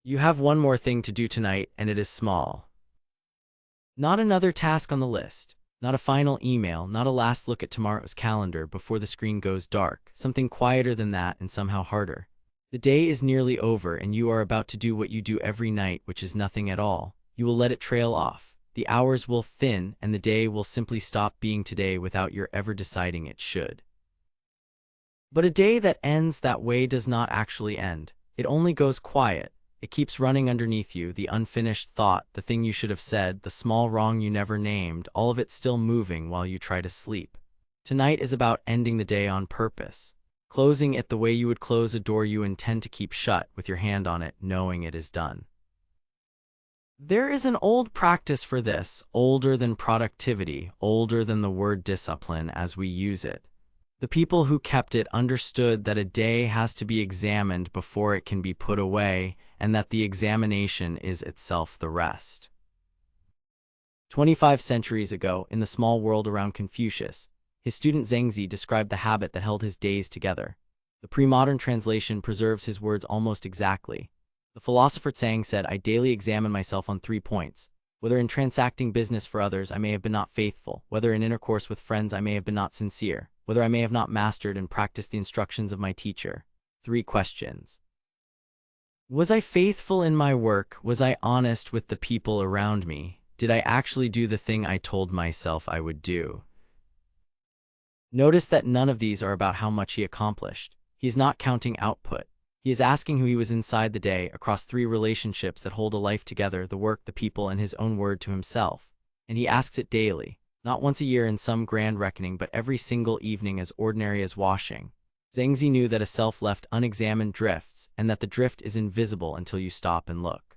You have one more thing to do tonight, and it is small. Not another task on the list. Not a final email, not a last look at tomorrow's calendar before the screen goes dark. Something quieter than that and somehow harder. The day is nearly over and you are about to do what you do every night, which is nothing at all. You will let it trail off. The hours will thin and the day will simply stop being today without your ever deciding it should. But a day that ends that way does not actually end. It only goes quiet. It keeps running underneath you, the unfinished thought, the thing you should have said, the small wrong you never named, all of it still moving while you try to sleep. Tonight is about ending the day on purpose. Closing it the way you would close a door you intend to keep shut, with your hand on it, knowing it is done. There is an old practice for this, older than productivity, older than the word discipline as we use it. The people who kept it understood that a day has to be examined before it can be put away, and that the examination is itself the rest. 25 centuries ago, in the small world around Confucius, his student Zengzi described the habit that held his days together. The pre-modern translation preserves his words almost exactly. The philosopher Tsang said, "I daily examine myself on 3 points. Whether in transacting business for others I may have been not faithful, whether in intercourse with friends I may have been not sincere, whether I may have not mastered and practiced the instructions of my teacher." 3 questions. Was I faithful in my work? Was I honest with the people around me? Did I actually do the thing I told myself I would do? Notice that none of these are about how much he accomplished. He is not counting output. He is asking who he was inside the day, across 3 relationships that hold a life together, the work, the people, and his own word to himself. And he asks it daily, not once a year in some grand reckoning, but every single evening as ordinary as washing. Zengzi knew that a self left unexamined drifts, and that the drift is invisible until you stop and look.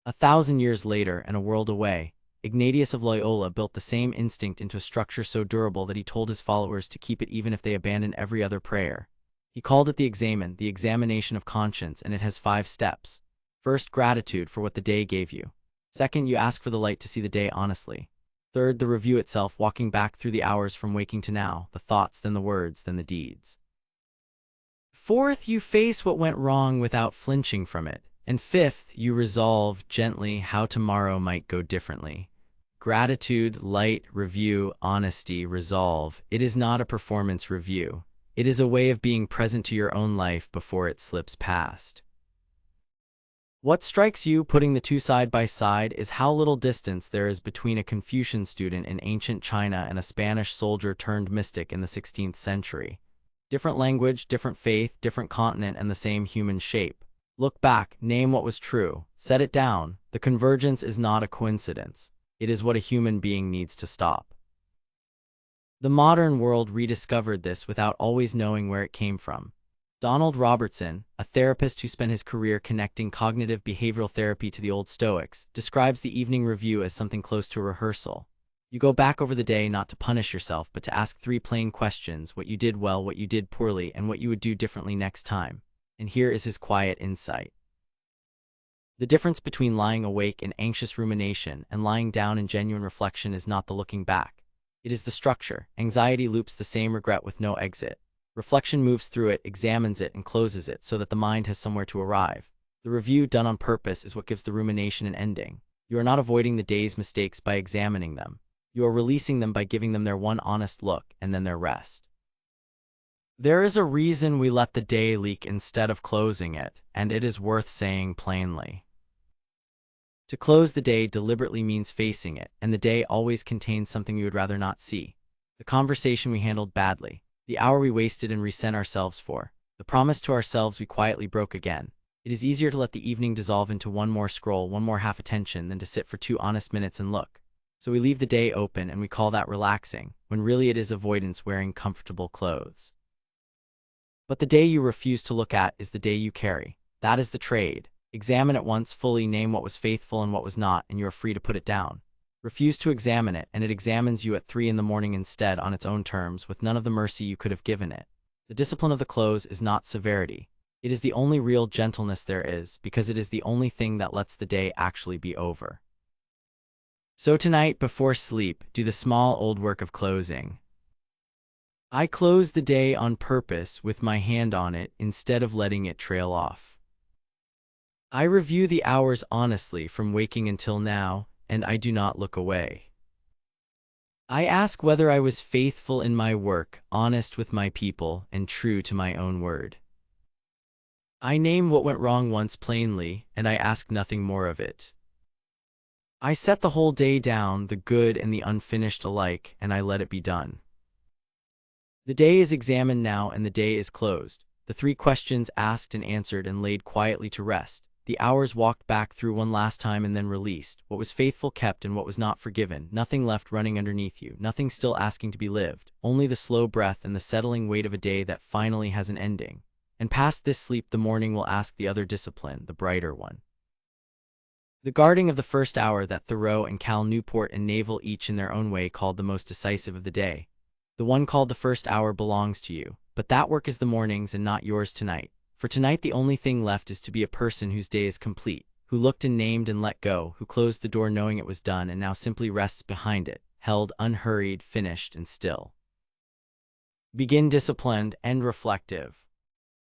1,000 years later, and a world away, Ignatius of Loyola built the same instinct into a structure so durable that he told his followers to keep it even if they abandoned every other prayer. He called it the Examen, the examination of conscience, and it has 5 steps. First, gratitude for what the day gave you. Second, you ask for the light to see the day honestly. Third, the review itself, walking back through the hours from waking to now, the thoughts, then the words, then the deeds. Fourth, you face what went wrong without flinching from it. And fifth, you resolve gently how tomorrow might go differently. Gratitude, light, review, honesty, resolve. It is not a performance review. It is a way of being present to your own life before it slips past. What strikes you, putting the 2 side by side, is how little distance there is between a Confucian student in ancient China and a Spanish soldier turned mystic in the 16th century. Different language, different faith, different continent, and the same human shape. Look back, name what was true, set it down. The convergence is not a coincidence. It is what a human being needs to stop. The modern world rediscovered this without always knowing where it came from. Donald Robertson, a therapist who spent his career connecting cognitive behavioral therapy to the old Stoics, describes the evening review as something close to a rehearsal. You go back over the day not to punish yourself, but to ask 3 plain questions: what you did well, what you did poorly, and what you would do differently next time. And here is his quiet insight. The difference between lying awake in anxious rumination and lying down in genuine reflection is not the looking back. It is the structure. Anxiety loops the same regret with no exit. Reflection moves through it, examines it, and closes it so that the mind has somewhere to arrive. The review done on purpose is what gives the rumination an ending. You are not avoiding the day's mistakes by examining them. You are releasing them by giving them their one honest look, and then their rest. There is a reason we let the day leak instead of closing it, and it is worth saying plainly. To close the day deliberately means facing it, and the day always contains something we would rather not see. The conversation we handled badly, the hour we wasted and resent ourselves for, the promise to ourselves we quietly broke again. It is easier to let the evening dissolve into one more scroll, one more half attention, than to sit for 2 honest minutes and look. So we leave the day open and we call that relaxing, when really it is avoidance wearing comfortable clothes. But the day you refuse to look at is the day you carry. That is the trade. Examine it once fully, name what was faithful and what was not, and you are free to put it down. Refuse to examine it, and it examines you at 3 in the morning instead, on its own terms, with none of the mercy you could have given it. The discipline of the close is not severity. It is the only real gentleness there is, because it is the only thing that lets the day actually be over. So tonight, before sleep, do the small old work of closing. I close the day on purpose with my hand on it instead of letting it trail off. I review the hours honestly from waking until now, and I do not look away. I ask whether I was faithful in my work, honest with my people, and true to my own word. I name what went wrong once plainly, and I ask nothing more of it. I set the whole day down, the good and the unfinished alike, and I let it be done. The day is examined now, and the day is closed. The three questions asked and answered and laid quietly to rest. The hours walked back through one last time and then released. What was faithful kept and what was not forgiven. Nothing left running underneath you. Nothing still asking to be lived. Only the slow breath and the settling weight of a day that finally has an ending. And past this sleep the morning will ask the other discipline, the brighter one. The guarding of the first hour that Thoreau and Cal Newport and Naval each in their own way called the most decisive of the day. The one called the first hour belongs to you, but that work is the morning's and not yours tonight. For tonight the only thing left is to be a person whose day is complete, who looked and named and let go, who closed the door knowing it was done and now simply rests behind it, held, unhurried, finished, and still. Begin disciplined, end reflective.